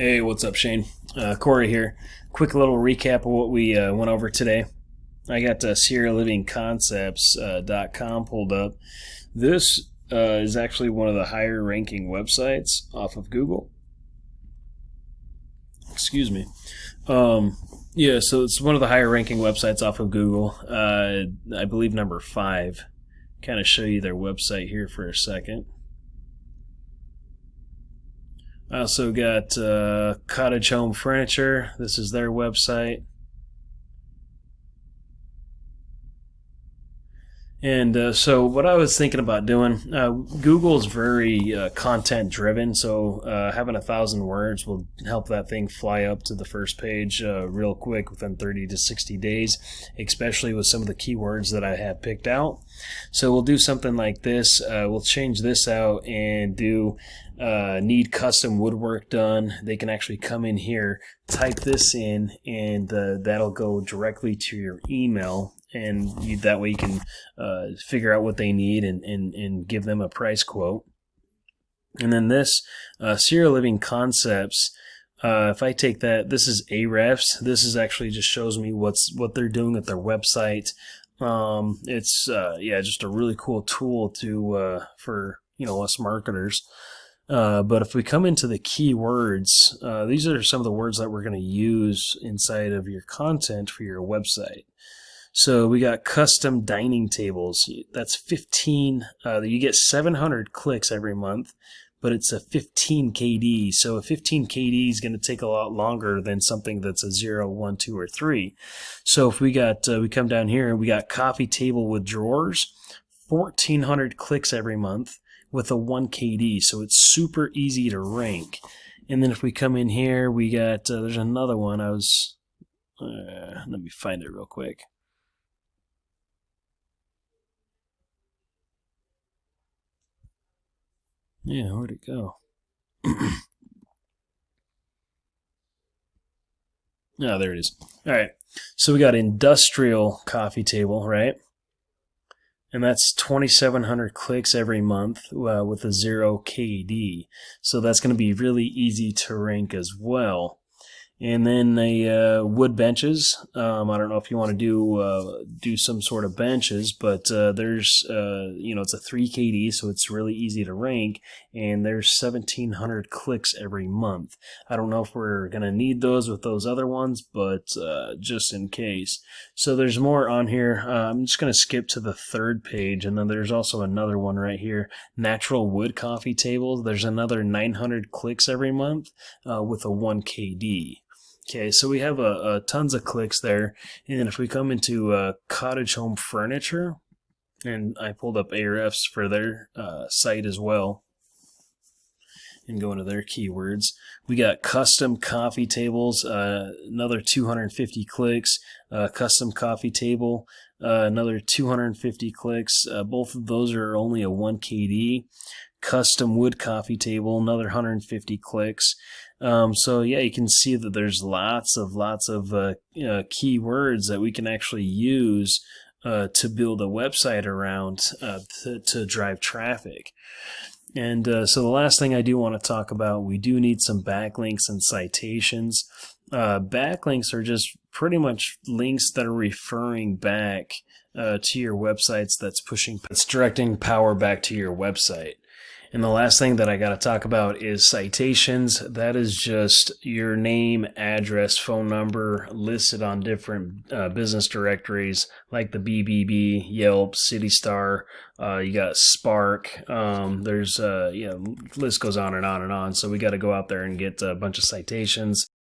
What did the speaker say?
Hey, what's up, Shane? Cory here. Quick little recap of what we went over today. I got SierraLivingConcepts.com pulled up. This is actually one of the higher ranking websites off of Google. Excuse me. Um, yeah, so it's one of the higher ranking websites off of Google. I believe number 5. Kind of show you their website here for a second. I also got Cottage Home Furniture. This is their website. And so, what I was thinking about doing, Google's very content driven. So, having 1,000 words will help that thing fly up to the first page real quick within 30 to 60 days, especially with some of the keywords that I have picked out. So, we'll do something like this. We'll change this out and do need custom woodwork done. They can actually come in here, type this in, and that'll go directly to your email. And that way you can figure out what they need and give them a price quote. And then this Sierra Living Concepts, if I take that, this is Ahrefs. This is actually just shows me what they're doing at their website. It's just a really cool tool to for us marketers. But if we come into the keywords, these are some of the words that we're going to use inside of your content for your website. So we got custom dining tables. That's 15. You get 700 clicks every month, but it's a 15 KD. So a 15 KD is going to take a lot longer than something that's a 0, 1, 2, or 3. So if we come down here and we got coffee table with drawers, 1,400 clicks every month with a 1 KD. So it's super easy to rank. And then if we come in here, we got there's another one. Let me find it real quick. Yeah, where'd it go? Oh, there it is. All right. So we got industrial coffee table, right? And that's 2,700 clicks every month with a 0 KD. So that's going to be really easy to rank as well. And then the wood benches. I don't know if you want to do some sort of benches, but there's it's a 3 KD, so it's really easy to rank. And there's 1,700 clicks every month. I don't know if we're gonna need those with those other ones, but just in case. So there's more on here. I'm just gonna skip to the 3rd page, and then there's also another one right here. Natural wood coffee tables. There's another 900 clicks every month with a 1 KD. Okay, so we have tons of clicks there. And if we come into Cottage Home Furniture, and I pulled up Ahrefs for their site as well, and go into their keywords, we got custom coffee tables, another 250 clicks, custom coffee table, another 250 clicks. Both of those are only a 1 KD. Custom wood coffee table, another 150 clicks. So yeah, you can see that there's lots of keywords that we can actually use to build a website around to drive traffic. And so the last thing I do want to talk about, we do need some backlinks and citations. Backlinks are just pretty much links that are referring back to your websites. That's directing power back to your website. And the last thing that I got to talk about is citations. That is just your name, address, phone number listed on different business directories like the BBB, Yelp, CityStar. You got Spark. There's list goes on and on and on. So we got to go out there and get a bunch of citations.